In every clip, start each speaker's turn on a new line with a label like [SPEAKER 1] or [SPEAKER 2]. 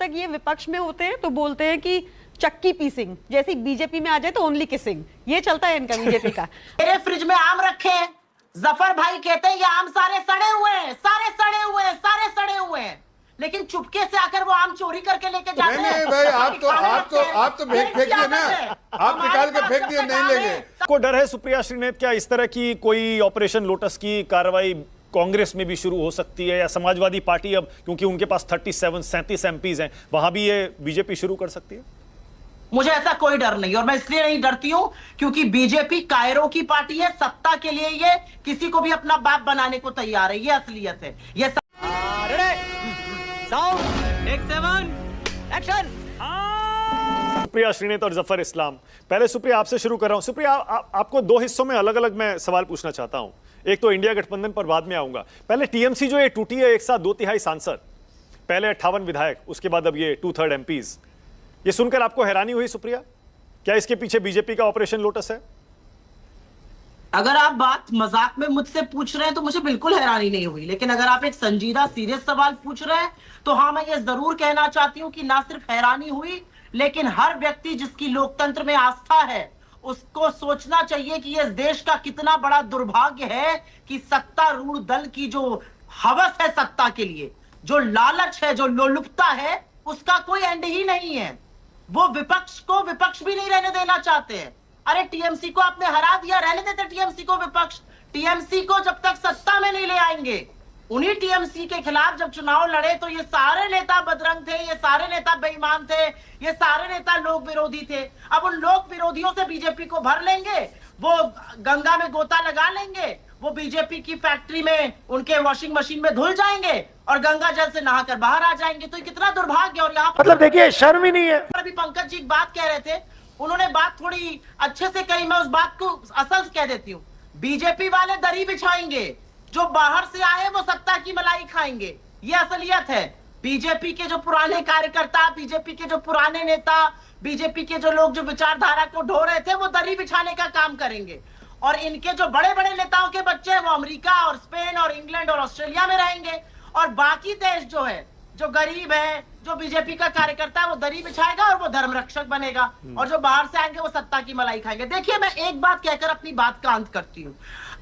[SPEAKER 1] तक ये विपक्ष में होते हैं तो बोलते हैं कि चक्की पीसिंग, जैसे बीजेपी में आ जाए तो ओनली किसिंग, ये चलता है इनका बीजेपी का।
[SPEAKER 2] मेरे फ्रिज में आम रखे हैं, जफर भाई कहते हैं ये आम सारे सड़े हुए हैं, सारे सड़े हुए हैं, सारे सड़े हुए हैं, लेकिन चुपके से आकर वो आम चोरी करके लेके जाते हैं।
[SPEAKER 3] नहीं भाई, आप तो फेंक दिए ना, आप निकाल के फेंक दिए, नहीं लेंगे।
[SPEAKER 4] को डर है सुप्रिया श्रीनेत क्या इस तरह की कोई ऑपरेशन लोटस की कार्रवाई कांग्रेस में भी शुरू हो सकती है, या समाजवादी पार्टी अब क्योंकि उनके पास 37 एमपीज हैं, वहां भी ये बीजेपी शुरू कर सकती है?
[SPEAKER 2] मुझे ऐसा कोई डर नहीं, और मैं इसलिए नहीं डरती हूं क्योंकि बीजेपी कायरों की पार्टी है, सत्ता के लिए ये किसी को भी अपना बाप बनाने को तैयार है, ये असलियत है। ये
[SPEAKER 4] सुप्रिया श्रीनेत और जफर इस्लाम, पहले सुप्रिया आपसे शुरू कर रहा हूं। सुप्रिया, आपको दो हिस्सों में अलग अलग मैं सवाल पूछना चाहता हूं। एक तो इंडिया गठबंधन पर बाद में आऊंगा। पहले टीएमसी जो ये टूटी है, एक साथ 2/3 सांसद, पहले 58 विधायक, उसके बाद अब ये 2/3 एमपीज, ये सुनकर आपको हैरानी हुई सुप्रिया? क्या इसके पीछे बीजेपी का ऑपरेशन लोटस है?
[SPEAKER 2] अगर आप बात मजाक में मुझसे पूछ रहे हैं तो मुझे बिल्कुल हैरानी नहीं हुई, लेकिन अगर आप एक संजीदा सीरियस सवाल पूछ रहे हैं तो हाँ, मैं ये जरूर कहना चाहती हूँ कि ना सिर्फ हैरानी हुई, लेकिन हर व्यक्ति जिसकी लोकतंत्र में आस्था है उसको सोचना चाहिए कि इस देश का कितना बड़ा दुर्भाग्य है कि सत्तारूढ़ दल की जो हवस है सत्ता के लिए, जो लालच है, जो लोलुपता है, उसका कोई एंड ही नहीं है। वो विपक्ष को विपक्ष भी नहीं रहने देना चाहते हैं। अरे टीएमसी को आपने हरा दिया, रहने देते टीएमसी को विपक्ष। टीएमसी को जब तक सत्ता में नहीं ले आएंगे, उन्हीं टीएमसी के खिलाफ जब चुनाव लड़े तो ये सारे नेता बदरंग थे, ये सारे नेता बेईमान थे, ये सारे नेता लोक विरोधी थे। अब उन लोक विरोधियों से बीजेपी को भर लेंगे, वो गंगा में गोता लगा लेंगे, वो बीजेपी की फैक्ट्री में उनके वॉशिंग मशीन में धुल जाएंगे और गंगा जल से नहाकर बाहर आ जाएंगे। तो कितना दुर्भाग्य। और यहाँ पर
[SPEAKER 5] मतलब देखिए, शर्म ही नहीं है।
[SPEAKER 2] अभी पंकज जी एक बात कह रहे थे, उन्होंने बात थोड़ी अच्छे से कही, मैं उस बात को असल कह देती हूँ। बीजेपी वाले दरी बिछाएंगे, जो बाहर से आए वो सत्ता की मलाई खाएंगे, ये असलियत है। बीजेपी के जो पुराने कार्यकर्ता, बीजेपी के जो पुराने नेता, बीजेपी के जो लोग जो विचारधारा को ढो रहे थे, वो दरी बिछाने का काम करेंगे। और इनके जो बड़े बड़े नेताओं के बच्चे हैं वो अमेरिका और स्पेन और इंग्लैंड और ऑस्ट्रेलिया में रहेंगे, और बाकी देश जो है, जो गरीब है, जो बीजेपी का कार्यकर्ता है, वो दरी बिछाएगा और वो धर्म रक्षक बनेगा, और जो बाहर से आएंगे वो सत्ता की मलाई खाएंगे। देखिए, मैं एक बात कहकर अपनी बात का अंत करती हूँ।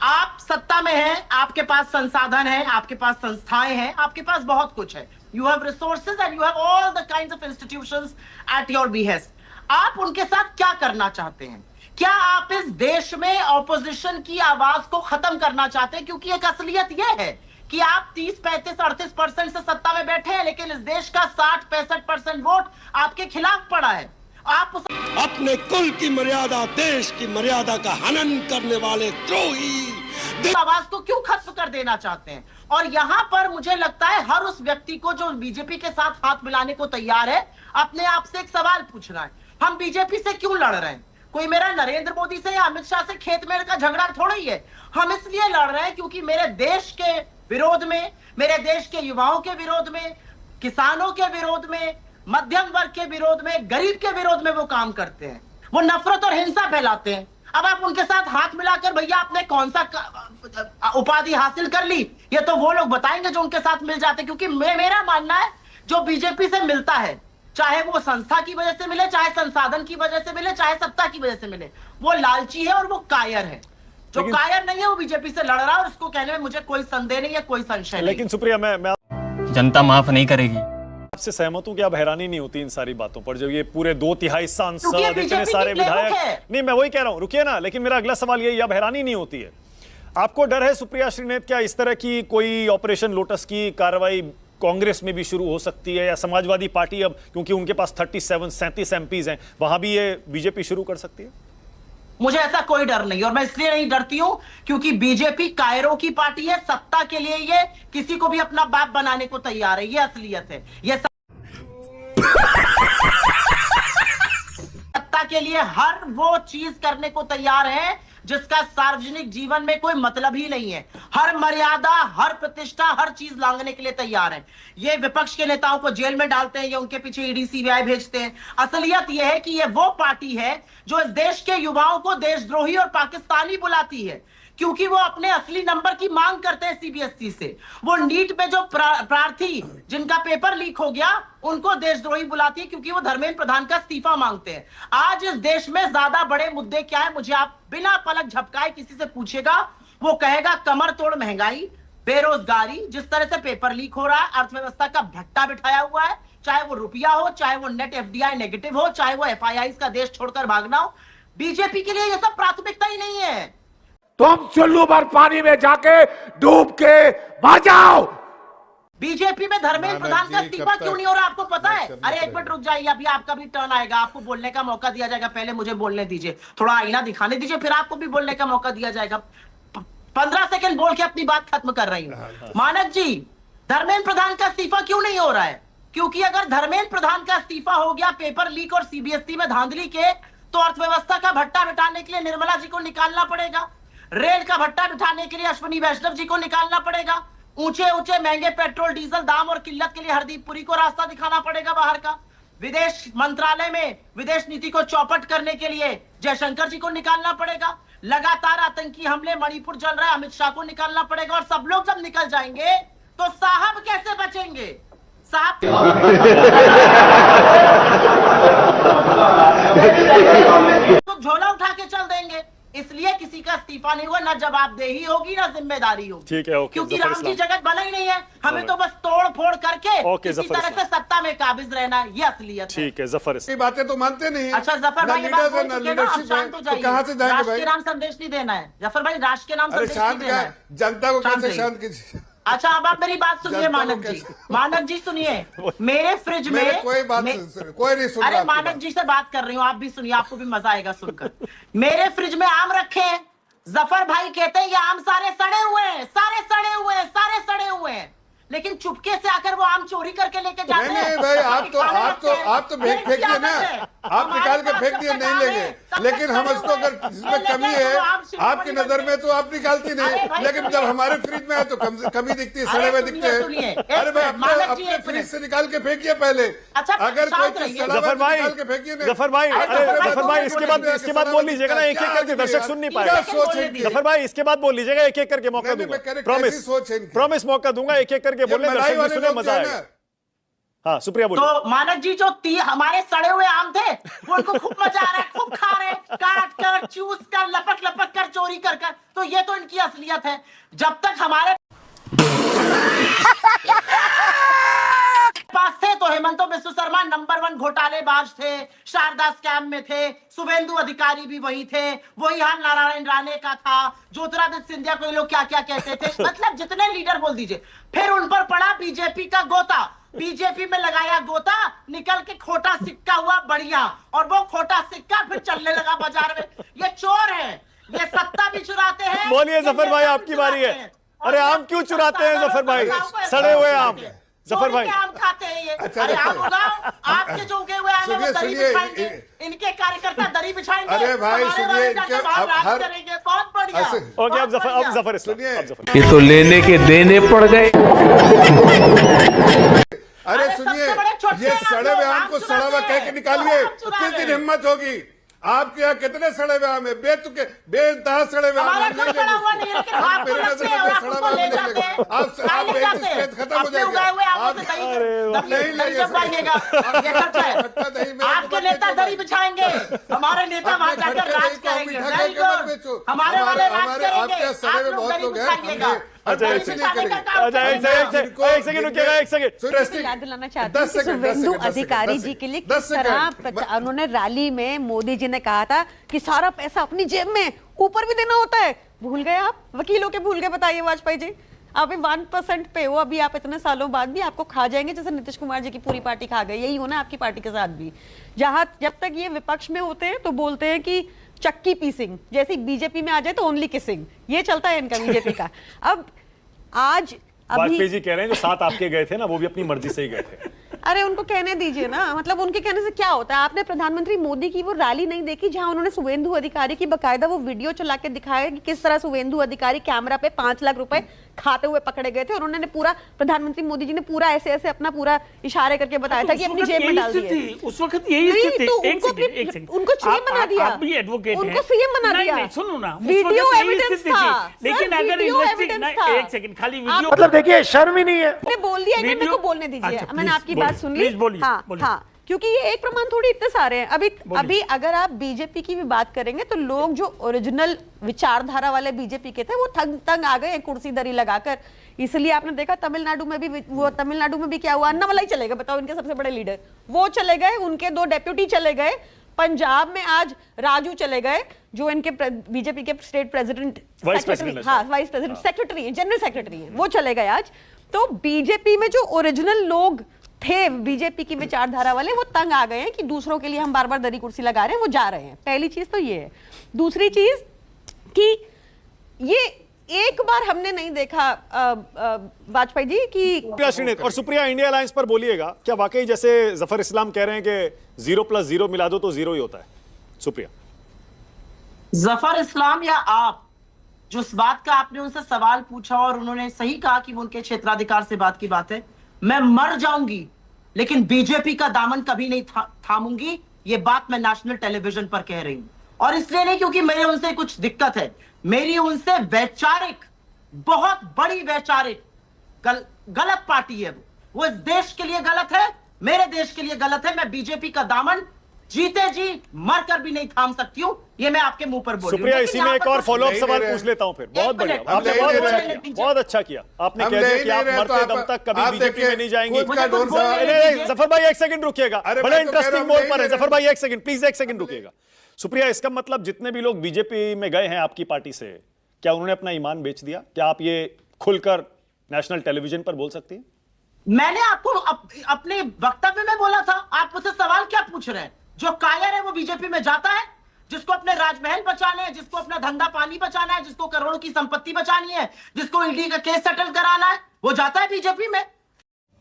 [SPEAKER 2] आप सत्ता में हैं, आपके पास संसाधन है, आपके पास संस्थाएं हैं, आपके पास बहुत कुछ है। You have resources and you have all the kinds of institutions at your behest. आप उनके साथ क्या करना चाहते हैं? क्या आप इस देश में ऑपोजिशन की आवाज को खत्म करना चाहते हैं? क्योंकि एक असलियत यह है कि आप 30, 35, 38% से सत्ता में बैठे हैं, लेकिन इस देश का 60-65% वोट आपके खिलाफ पड़ा है। आप
[SPEAKER 6] अपने कुल की मर्यादा, देश की मर्यादा का हनन करने वाले द्रोही
[SPEAKER 2] आवाज को क्यों खत्म कर देना चाहते हैं? और यहां पर मुझे लगता है हर उस व्यक्ति को जो बीजेपी के साथ हाथ मिलाने को तैयार है, अपने आप से एक सवाल पूछना है, हम बीजेपी से क्यों लड़ रहे हैं? कोई मेरा नरेंद्र मोदी से या अमित शाह से खेत में का झगड़ा थोड़ा ही है। हम इसलिए लड़ रहे हैं क्योंकि मेरे देश के विरोध में, मेरे देश के युवाओं के विरोध में, किसानों के विरोध में, मध्यम वर्ग के विरोध में, गरीब के विरोध में वो काम करते हैं। वो नफरत और हिंसा फैलाते हैं। अब आप उनके साथ हाथ मिलाकर भैया आपने कौन सा उपाधि हासिल कर ली, ये तो वो लोग बताएंगे जो उनके साथ मिल जाते। क्योंकि मेरा मानना है, जो बीजेपी से मिलता है, चाहे वो संस्था की वजह से मिले, चाहे संसाधन की वजह से मिले, चाहे सत्ता की वजह से मिले, वो लालची है और वो कायर है। जो कायर नहीं है वो बीजेपी से लड़ रहा है, और उसको कहने में मुझे कोई संदेह नहीं है, कोई संशय नहीं।
[SPEAKER 4] लेकिन सुप्रिया, मैं
[SPEAKER 7] जनता माफ नहीं करेगी।
[SPEAKER 4] आपसे सहमत हूं कि अब हैरानी नहीं होती इन सारी बातों पर, जब ये पूरे 2/3 सांसद, इतने सारे विधायक। नहीं, मैं वही कह रहा हूं, रुकिए ना। लेकिन मेरा अगला सवाल यही, अब हैरानी नहीं होती है? आपको डर है सुप्रिया श्रीनेत क्या इस तरह की कोई ऑपरेशन लोटस की कार्रवाई कांग्रेस में भी शुरू हो सकती है, या समाजवादी पार्टी अब क्योंकि उनके पास 37 एमपीज हैं, वहां भी ये बीजेपी शुरू कर सकती है?
[SPEAKER 2] मुझे ऐसा कोई डर नहीं, और मैं इसलिए नहीं डरती हूं क्योंकि बीजेपी कायरों की पार्टी है, सत्ता के लिए ये किसी को भी अपना बाप बनाने को तैयार है, ये असलियत है। ये सत्ता के लिए हर वो चीज करने को तैयार है जिसका सार्वजनिक जीवन में कोई मतलब ही नहीं है। हर मर्यादा, हर प्रतिष्ठा, हर चीज लांघने के लिए तैयार है। ये विपक्ष के नेताओं को जेल में डालते हैं, ये उनके पीछे ईडी सीबीआई भेजते हैं। असलियत यह है कि ये वो पार्टी है जो इस देश के युवाओं को देशद्रोही और पाकिस्तानी बुलाती है। क्योंकि वो अपने असली नंबर की मांग करते हैं सीबीएसई से। वो नीट में जो प्रार्थी जिनका पेपर लीक हो गया उनको देशद्रोही बुलाती है क्योंकि वो धर्मेंद्र प्रधान का इस्तीफा मांगते हैं। आज इस देश में ज्यादा बड़े मुद्दे क्या है, मुझे आप बिना पलक झपकाए किसी से पूछेगा, वो कहेगा कमर तोड़ महंगाई, बेरोजगारी, जिस तरह से पेपर लीक हो रहा है, अर्थव्यवस्था का भट्टा बिठाया हुआ है, चाहे वो रुपया हो, चाहे वो नेट एफडीआई नेगेटिव हो, चाहे वो एफआईआई का देश छोड़कर भागना हो। बीजेपी के लिए ये सब प्राथमिकता ही नहीं है।
[SPEAKER 5] तुम चुल्लू भर पानी में जाके डूब के मर जाओ।
[SPEAKER 2] बीजेपी में धर्मेंद्र प्रधान का इस्तीफा क्यों नहीं हो रहा आपको पता है? अरे एक मिनट रुक जाइए, अभी आपका भी टर्न आएगा, आपको बोलने का मौका दिया जाएगा। पहले मुझे बोलने दीजिए, थोड़ा आईना दिखाने दीजिए, फिर आपको भी बोलने का मौका दिया जाएगा। 15 सेकंड बोल के अपनी बात खत्म कर रही हूं। मानक जी, धर्मेंद्र प्रधान का इस्तीफा क्यों नहीं हो रहा है? क्योंकि अगर धर्मेंद्र प्रधान का इस्तीफा हो गया पेपर लीक और सीबीएसई में धांधली के, तो अर्थव्यवस्था का भट्टा बिठाने के लिए निर्मला जी को निकालना पड़ेगा, रेल का भट्टा बिठाने के लिए अश्विनी वैष्णव जी को निकालना पड़ेगा, ऊंचे ऊंचे महंगे पेट्रोल डीजल दाम और किल्लत के लिए हरदीप पुरी को रास्ता दिखाना पड़ेगा बाहर का, विदेश मंत्रालय में विदेश नीति को चौपट करने के लिए जयशंकर जी को निकालना पड़ेगा, लगातार आतंकी हमले मणिपुर चल रहा है, अमित शाह को निकालना पड़ेगा। और सब लोग जब निकल जाएंगे तो साहब कैसे बचेंगे? साहब तो झोला उठा के चल देंगे। इसलिए किसी का इस्तीफा नहीं हुआ, ना जवाबदेही होगी ना जिम्मेदारी होगी।
[SPEAKER 4] ठीक है, ओके,
[SPEAKER 2] क्योंकि
[SPEAKER 4] जफर
[SPEAKER 2] राम जी
[SPEAKER 4] इस्लाम।
[SPEAKER 2] जगत बना ही नहीं है, हमें तो बस तोड़ फोड़ करके
[SPEAKER 4] ओके,
[SPEAKER 2] किसी
[SPEAKER 4] जफर
[SPEAKER 2] तरह से
[SPEAKER 4] इस्लाम।
[SPEAKER 2] सत्ता में काबिज रहना है, ये असलियत है।
[SPEAKER 4] ठीक है जफर
[SPEAKER 3] ये बातें तो मानते नहीं।
[SPEAKER 2] अच्छा जफर
[SPEAKER 3] ना
[SPEAKER 2] भाई, ये बात
[SPEAKER 3] लीडर्स है
[SPEAKER 2] बोल
[SPEAKER 3] ना
[SPEAKER 2] चुके ना, आप
[SPEAKER 3] लीडरशिप है,
[SPEAKER 2] शांत हो
[SPEAKER 3] तो
[SPEAKER 2] जाइए।
[SPEAKER 3] कहाँ से जाएंगे
[SPEAKER 2] राष्ट्र
[SPEAKER 3] भाई?
[SPEAKER 2] के नाम संदेश नहीं देना है जफर भाई, राष्ट्र के नाम
[SPEAKER 3] अरे
[SPEAKER 2] संदेश नहीं
[SPEAKER 3] शांत
[SPEAKER 2] देना
[SPEAKER 3] का
[SPEAKER 2] है।
[SPEAKER 3] जनता को
[SPEAKER 2] शांत
[SPEAKER 3] कैसे
[SPEAKER 2] रहिए।
[SPEAKER 3] शांत कीजिए?
[SPEAKER 2] अच्छा अब आप मेरी बात सुनिए
[SPEAKER 3] जनता को
[SPEAKER 2] मानक जी,
[SPEAKER 3] कैसे-
[SPEAKER 2] मानक जी सुनिए, मेरे फ्रिज
[SPEAKER 3] मेरे
[SPEAKER 2] में
[SPEAKER 3] कोई बात कोई नहीं सुन रहा
[SPEAKER 2] अरे
[SPEAKER 3] आपकी
[SPEAKER 2] मानक
[SPEAKER 3] बात।
[SPEAKER 2] जी से बात कर रही हूँ, आप भी सुनिए, आपको भी मजा आएगा सुनकर। मेरे फ्रिज में आम रखे हैं, जफर भाई कहते हैं ये आम सारे सड़े हुए हैं, सारे सड़े हुए हैं, सारे सड़े हुए हैं, लेकिन चुपके से आकर वो आम चोरी करके लेके जाते हैं।
[SPEAKER 3] नहीं भाई, आप तो फेंक दिए ना, आप निकाल के फेंक दिए, नहीं लेंगे। लेकिन हम उसको अगर जिसमें कमी है आपकी नजर में तो आप निकालती नहीं, लेकिन जब हमारे फ्रिज में है तो कमी दिखती है, सड़े हुए दिखते हैं। अरे भाई अपने फ्रिज से निकाल के फेंकिए पहले। अगर कोई चीज सड़ा हुआ
[SPEAKER 4] जफर भाई,
[SPEAKER 3] निकाल के फेंकिए ना।
[SPEAKER 4] जफर भाई, अरे जफर भाई इसके बाद बोल लीजिएगा ना, एक एक करके दर्शक सुन नहीं पाएगा। जफर भाई इसके बाद बोल लीजिएगा, एक एक करके मौका
[SPEAKER 3] नहीं, मैं कह
[SPEAKER 4] दूंगा,
[SPEAKER 3] रहा, कैसी सोच है इनकी?
[SPEAKER 4] प्रॉमिस मौका दूंगा, एक एक करके बोलने,
[SPEAKER 3] मलाई
[SPEAKER 4] दर्शक भी
[SPEAKER 3] वाले
[SPEAKER 4] सुने,
[SPEAKER 3] लोग
[SPEAKER 4] मजा
[SPEAKER 3] जो है
[SPEAKER 4] आएगा।
[SPEAKER 3] ना,
[SPEAKER 4] हाँ सुप्रिया बोलिए।
[SPEAKER 2] तो मानक जी जो हमारे सड़े हुए आम थे वो उनको खूब मजा आ रहा है, खूब खा रहे, काट कर चूस कर लपक लपक कर चोरी कर कर, तो ये तो इनकी असलियत है। जब तक हमारे पास थे तो हेमंत बिस्व शर्मा नंबर 1 घोटालेबाज थे, शारदा स्कैम में थे, शुभेंदु अधिकारी भी वही थे, वही हाल नारायण राणे का था, ज्योतिरादित्य सिंधिया को ये लोग क्या क्या कहते थे, मतलब जितने लीडर बोल दीजिए। फिर उन पर पड़ा बीजेपी का गोता, बीजेपी में लगाया गोता, निकल के खोटा सिक्का हुआ बढ़िया, और वो खोटा सिक्का फिर चलने लगा बाजार में। ये चोर है, ये सत्ता भी चुराते हैं।
[SPEAKER 4] बोलिए जफर भाई, आपकी बारी है। अरे आम क्यों चुराते हैं जफर भाई, सड़े हुए आम? जफर भाई
[SPEAKER 2] आम खाते हैं ये।
[SPEAKER 3] अच्छा,
[SPEAKER 2] अरे
[SPEAKER 3] देखो।
[SPEAKER 2] आम उगाओ, आपके जो उगे हुए आम है वो दरी
[SPEAKER 3] सुनिए,
[SPEAKER 2] बिछाएंगे, इनके कार्यकर्ता दरी बिछाएंगे।
[SPEAKER 3] अरे भाई,
[SPEAKER 2] हमारे
[SPEAKER 3] सुनिए,
[SPEAKER 2] वाले जाकर
[SPEAKER 3] इनके
[SPEAKER 2] बाहर
[SPEAKER 3] अब
[SPEAKER 2] राज
[SPEAKER 3] हर-
[SPEAKER 2] करेंगे, बहुत बढ़िया।
[SPEAKER 3] ऐसे-
[SPEAKER 4] ओके, अब
[SPEAKER 2] बहुत बढ़िया।
[SPEAKER 4] जफर इस्लाम,
[SPEAKER 3] सुनिए।
[SPEAKER 4] अब जफर।
[SPEAKER 5] ये तो लेने के देने पड़ गए।
[SPEAKER 3] अरे
[SPEAKER 2] अरे
[SPEAKER 3] सुनिए,
[SPEAKER 2] सबसे बड़े छोटे
[SPEAKER 3] ये
[SPEAKER 2] हैं आप
[SPEAKER 3] सड़े
[SPEAKER 2] लोग,
[SPEAKER 3] हुए आम
[SPEAKER 2] आम
[SPEAKER 3] को
[SPEAKER 2] चुराते
[SPEAKER 3] सड़ा हुआ
[SPEAKER 2] हैं,
[SPEAKER 3] कह के निकालिए,
[SPEAKER 2] आम
[SPEAKER 3] तो
[SPEAKER 2] चुरा
[SPEAKER 3] किस
[SPEAKER 2] रहे
[SPEAKER 3] दिन
[SPEAKER 2] हैं।
[SPEAKER 3] हिम्मत होगी? आपके यहाँ कितने सड़े हुए आम है? बेइंतहा सड़े हुए आम
[SPEAKER 2] हमारा
[SPEAKER 3] हम
[SPEAKER 2] कोई
[SPEAKER 3] नहीं
[SPEAKER 2] सड़ा हुआ
[SPEAKER 3] लेंगे।
[SPEAKER 2] नहीं है, लेकिन
[SPEAKER 3] हम
[SPEAKER 2] आपको
[SPEAKER 3] मेरे
[SPEAKER 2] लगते
[SPEAKER 3] नजर
[SPEAKER 2] हैं
[SPEAKER 3] में
[SPEAKER 2] और आप
[SPEAKER 3] सड़ा
[SPEAKER 2] उसको
[SPEAKER 3] हुआ
[SPEAKER 2] ले
[SPEAKER 3] नहीं
[SPEAKER 2] जाते
[SPEAKER 3] लेंगे।
[SPEAKER 2] हैं।
[SPEAKER 3] आप
[SPEAKER 2] काहे ले जाते हैं?
[SPEAKER 3] स्ट्रेंथ खत्म हो
[SPEAKER 2] अपने उगाए हुए आमों से
[SPEAKER 3] जाएगा।
[SPEAKER 2] दही-
[SPEAKER 3] आप नहीं
[SPEAKER 2] दही
[SPEAKER 3] लेंगे
[SPEAKER 2] जब पाइएगा, ये सच है।
[SPEAKER 3] खट्टा दही में
[SPEAKER 2] आपके
[SPEAKER 3] मत
[SPEAKER 2] नेता
[SPEAKER 3] बेचो
[SPEAKER 2] दरी बिछाएंगे, हमारे नेता
[SPEAKER 3] अपने
[SPEAKER 2] वहां जाकर
[SPEAKER 3] खट्टे
[SPEAKER 2] राज
[SPEAKER 3] दही को
[SPEAKER 2] करेंगे।
[SPEAKER 3] मीठा
[SPEAKER 2] वेरी
[SPEAKER 3] करके मत
[SPEAKER 2] गुड,
[SPEAKER 3] बेचो।
[SPEAKER 2] हमारे वाले राज
[SPEAKER 3] हमारे
[SPEAKER 2] करेंगे,
[SPEAKER 3] आपके सड़े
[SPEAKER 2] आप
[SPEAKER 3] में
[SPEAKER 2] लोग
[SPEAKER 3] बहुत
[SPEAKER 2] दरी
[SPEAKER 3] लोग हैं,
[SPEAKER 2] बिछाइएगा।
[SPEAKER 4] अच्छा,
[SPEAKER 2] दरी
[SPEAKER 4] एक सेकंड,
[SPEAKER 2] बिछाने का काम
[SPEAKER 4] अच्छा, एक
[SPEAKER 2] करेंगे।
[SPEAKER 4] सेकंड रुकिएगा, एक सेकंड।
[SPEAKER 1] याद दिलाना चाहती हूँ कि शुभेंदु अधिकारी जी के लिए किस तरह उन्होंने रैली में मोदी जी ने कहा था कि सारा पैसा अपनी जेब में ऊपर भी देना होता है। भूल गए आप? वकीलों के भूल गए? बताइए वाजपेयी जी, आप 1% पे हो, अभी आप इतने सालों बाद भी आपको खा जाएंगे जैसे नीतीश कुमार जी की पूरी पार्टी खा गई। यही होना आपकी पार्टी के साथ भी। जब तक ये विपक्ष में होते हैं तो बोलते हैं कि चक्की पीसिंग, जैसे बीजेपी में आ जाए तो ओनली किसिंग, ये चलता है इनका बीजेपी का। अब आज
[SPEAKER 4] वाजपेयी जी कह रहे हैं जो 7 आपके गए थे ना, वो भी अपनी मर्जी से ही गए थे।
[SPEAKER 1] अरे उनको कहने दीजिए ना, मतलब उनके कहने से क्या होता है? आपने प्रधानमंत्री मोदी की वो रैली नहीं देखी जहां उन्होंने शुभेंदु अधिकारी की बकायदा वो वीडियो चला के दिखाया कि किस तरह शुभेंदु अधिकारी कैमरा पे 5 लाख रुपए खाते हुए पकड़े गए थे और उन्होंने पूरा, प्रधानमंत्री मोदी जी ने पूरा ऐसे ऐसे अपना पूरा इशारे करके बताया था कि अपनी जेब में डाल दिए।
[SPEAKER 8] उस वक्त यही स्थिति,
[SPEAKER 1] तो
[SPEAKER 8] उनको
[SPEAKER 1] सीएम बना दिया,
[SPEAKER 8] आप भी एडवोकेट हैं,
[SPEAKER 1] उनको सीएम बना दिया।
[SPEAKER 8] नहीं, सुनो ना,
[SPEAKER 1] वीडियो एविडेंस था,
[SPEAKER 8] लेकिन अगर एक सेकंड खाली वीडियो,
[SPEAKER 5] मतलब देखिए शर्म ही नहीं है।
[SPEAKER 1] मैंने बोल दिया, मेरे को बोलने दीजिए, मैंने आपकी बात सुन ली। हाँ, क्योंकि ये एक प्रमाण थोड़ी इतने सारे हैं। अभी अगर आप बीजेपी की भी बात करेंगे तो लोग जो ओरिजिनल विचारधारा वाले बीजेपी के थे वो तंग आ गए कुर्सी दरी लगाकर। इसलिए आपने देखा तमिलनाडु में भी क्या हुआ, अन्नामलाई चले गए, बताओ, इनके सबसे बड़े लीडर वो चले गए, उनके 2 डेप्यूटी चले गए। पंजाब में आज राजू चले गए, जो इनके बीजेपी के state president, vice president secretary, general secretary है, वो चले गए आज। तो बीजेपी में जो ओरिजिनल लोग थे बीजेपी की विचारधारा वाले, वो तंग आ गए हैं कि दूसरों के लिए हम बार बार दरी कुर्सी लगा रहे हैं, वो जा रहे हैं। पहली चीज तो ये है। दूसरी चीज कि ये एक बार हमने नहीं देखा वाजपेयी जी की।
[SPEAKER 4] सुप्रिया श्रीनेत और सुप्रिया इंडिया अलायंस पर बोलिएगा, क्या वाकई जैसे जफर इस्लाम कह रहे हैं कि 0+0 मिला दो तो 0 ही होता है? सुप्रिया,
[SPEAKER 2] जफर इस्लाम या आप, जो इस बात का आपने उनसे सवाल पूछा और उन्होंने सही कहा कि वो उनके क्षेत्राधिकार से बात की बात है, मैं मर जाऊंगी लेकिन बीजेपी का दामन कभी नहीं थामूंगी। ये बात मैं नेशनल टेलीविजन पर कह रही हूं, और इसलिए नहीं क्योंकि मेरे उनसे कुछ दिक्कत है, मेरी उनसे वैचारिक, बहुत बड़ी वैचारिक गलत पार्टी है। वो इस देश के लिए गलत है, मेरे देश के लिए गलत है। मैं बीजेपी का दामन जीते जी मरकर भी नहीं थाम सकती हूं, ये मैं आपके मुंह पर बोल रही हूं।
[SPEAKER 4] सुप्रिया, इसी में एक और फॉलोअप सवाल पूछ लेता हूं फिर। बहुत बढ़िया, आपने बहुत अच्छा किया। आपने कह दिया कि आप मरते दम तक कभी बीजेपी में नहीं जाएंगे। जफर भाई एक सेकंड रुकिएगा, बड़ा इंटरेस्टिंग मोड पर है। जफर भाई एक सेकंड, प्लीज एक सेकंड रुकिएगा। सुप्रिया, इसका मतलब जितने भी लोग बीजेपी में गए हैं आपकी पार्टी से, क्या उन्होंने अपना ईमान बेच दिया? क्या आप ये खुलकर नेशनल टेलीविजन पर बोल सकती हैं?
[SPEAKER 2] मैंने आपको अपने वक्तव्य में बोला था। आप मुझसे सवाल क्या पूछ रहे हैं? जो कायर है वो बीजेपी में जाता है, जिसको अपने राजमहल बचाने हैं, जिसको अपना धंधा पानी बचाना है, जिसको करोड़ों की संपत्ति बचानी है, जिसको ईडी का केस सेटल कराना है, वो जाता है बीजेपी में।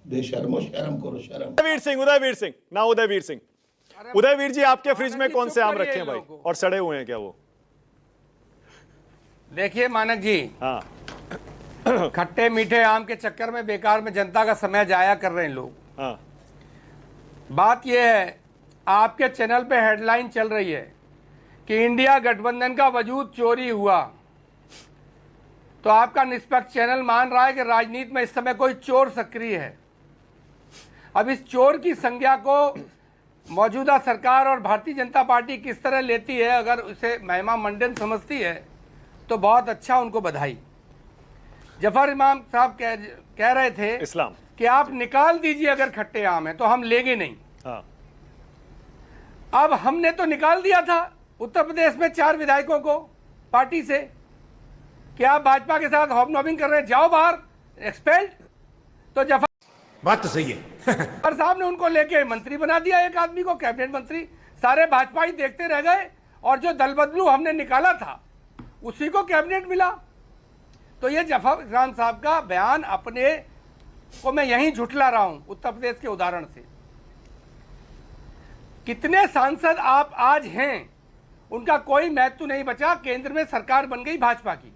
[SPEAKER 6] बेशर्मो, शर्म करो, शर्म।
[SPEAKER 4] उदयवीर सिंह ना, उदयवीर सिंह, उदयवीर जी, आपके फ्रिज में कौन से आम रखे हैं भाई, और सड़े हुए हैं क्या वो?
[SPEAKER 9] देखिए मानक जी,
[SPEAKER 4] हाँ,
[SPEAKER 9] खट्टे मीठे आम के चक्कर में बेकार में जनता का समय जाया कर रहे हैं लोग।
[SPEAKER 4] हाँ,
[SPEAKER 9] बात यह है, आपके चैनल पे हेडलाइन चल रही है कि इंडिया गठबंधन का वजूद चोरी हुआ, तो आपका निष्पक्ष चैनल मान रहा है कि राजनीति में इस समय कोई चोर सक्रिय है। अब इस चोर की संज्ञा को मौजूदा सरकार और भारतीय जनता पार्टी किस तरह लेती है, अगर उसे महिमा मंडन समझती है तो बहुत अच्छा, उनको बधाई। जफर इमाम साहब कह रहे थे
[SPEAKER 4] इस्लाम
[SPEAKER 9] कि आप निकाल दीजिए अगर खट्टे आम है तो हम लेंगे नहीं।
[SPEAKER 4] हाँ,
[SPEAKER 9] अब हमने तो निकाल दिया था उत्तर प्रदेश में 4 विधायकों को पार्टी से कि आप भाजपा के साथ हॉबनॉबिंग कर रहे हैं, जाओ बाहर, एक्सपेल्ड। तो जफर
[SPEAKER 5] बात तो सही है।
[SPEAKER 9] जफर साहब ने उनको लेके मंत्री बना दिया, एक आदमी को कैबिनेट मंत्री। सारे भाजपा ही देखते रह गए, और जो दल बदलू हमने निकाला था उसी को कैबिनेट मिला। तो ये जफर इस्लाम साहब का बयान अपने को मैं यहीं झुठला रहा हूं उत्तर प्रदेश के उदाहरण से। कितने सांसद आप आज हैं, उनका कोई महत्व नहीं बचा। केंद्र में सरकार बन गई भाजपा की,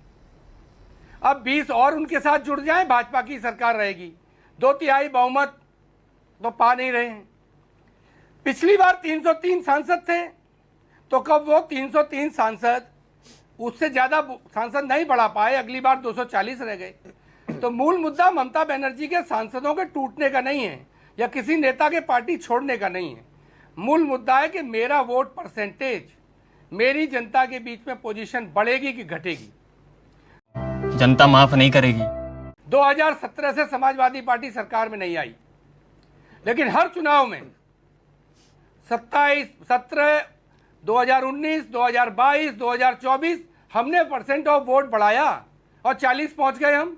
[SPEAKER 9] अब 20 और उनके साथ जुड़ जाएं, भाजपा की सरकार रहेगी। 2/3 बहुमत तो पा नहीं रहे हैं। पिछली बार 303 सांसद थे, तो कब वो 303 सांसद, उससे ज्यादा सांसद नहीं बढ़ा पाए, अगली बार 240 रह गए। तो मूल मुद्दा ममता बनर्जी के सांसदों के टूटने का नहीं है, या किसी नेता के पार्टी छोड़ने का नहीं है। मूल मुद्दा है कि मेरा वोट परसेंटेज, मेरी जनता के बीच में पोजीशन बढ़ेगी कि घटेगी।
[SPEAKER 7] जनता माफ नहीं करेगी।
[SPEAKER 9] 2017 से समाजवादी पार्टी सरकार में नहीं आई, लेकिन हर चुनाव में 27, 17, 2019, 2022, 2024 हमने परसेंट ऑफ वोट बढ़ाया और 40 पहुंच गए हम।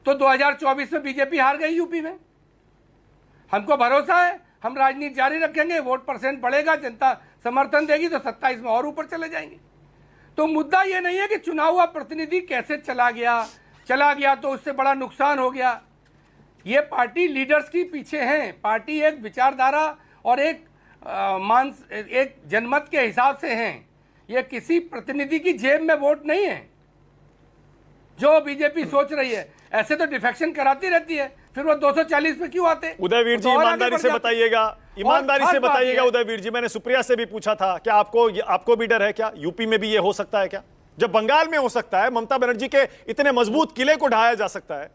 [SPEAKER 9] तो 2024 में बीजेपी हार गई यूपी में। हमको भरोसा है, हम राजनीति जारी रखेंगे, वोट परसेंट बढ़ेगा, जनता समर्थन देगी तो 27 में और ऊपर चले जाएंगे। तो मुद्दा ये नहीं है कि चुनाव हुआ प्रतिनिधि कैसे चला गया तो उससे बड़ा नुकसान हो गया। ये पार्टी लीडर्स की पीछे हैं। पार्टी एक विचारधारा और एक जनमत के हिसाब से हैं। ये किसी प्रतिनिधि की जेब में वोट नहीं है। जो बीजेपी सोच रही है, ऐसे तो डिफेक्शन कराती रहती है, फिर वो 240 पे क्यों आते?
[SPEAKER 4] उदयवीर जी,
[SPEAKER 9] तो और आगे
[SPEAKER 4] ईमानदारी
[SPEAKER 9] बढ़
[SPEAKER 4] से
[SPEAKER 9] जाते।
[SPEAKER 4] बताइएगा, ईमानदारी
[SPEAKER 9] और
[SPEAKER 4] से
[SPEAKER 9] खास बात
[SPEAKER 4] बताइएगा
[SPEAKER 9] ये है-
[SPEAKER 4] उदयवीर जी, मैंने सुप्रिया से भी पूछा था, क्या आपको भी डर है क्या? यूपी में भी ये हो सकता है क्या? जब बंगाल में हो सकता है, ममता बनर्जी के इतने मजबूत किले को ढाया जा सकता है,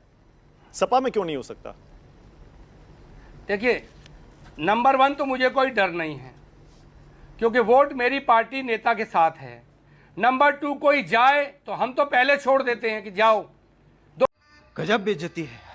[SPEAKER 4] सपा में क्यों नहीं हो सकता?
[SPEAKER 9] देखिए, नंबर 1 तो मुझे कोई डर नहीं है, क्योंकि वोट मेरी पार्टी नेता के साथ है। नंबर 2, कोई जाए तो हम तो पहले छोड़ देते हैं कि जाओ।
[SPEAKER 6] गजब बेइज्जती है।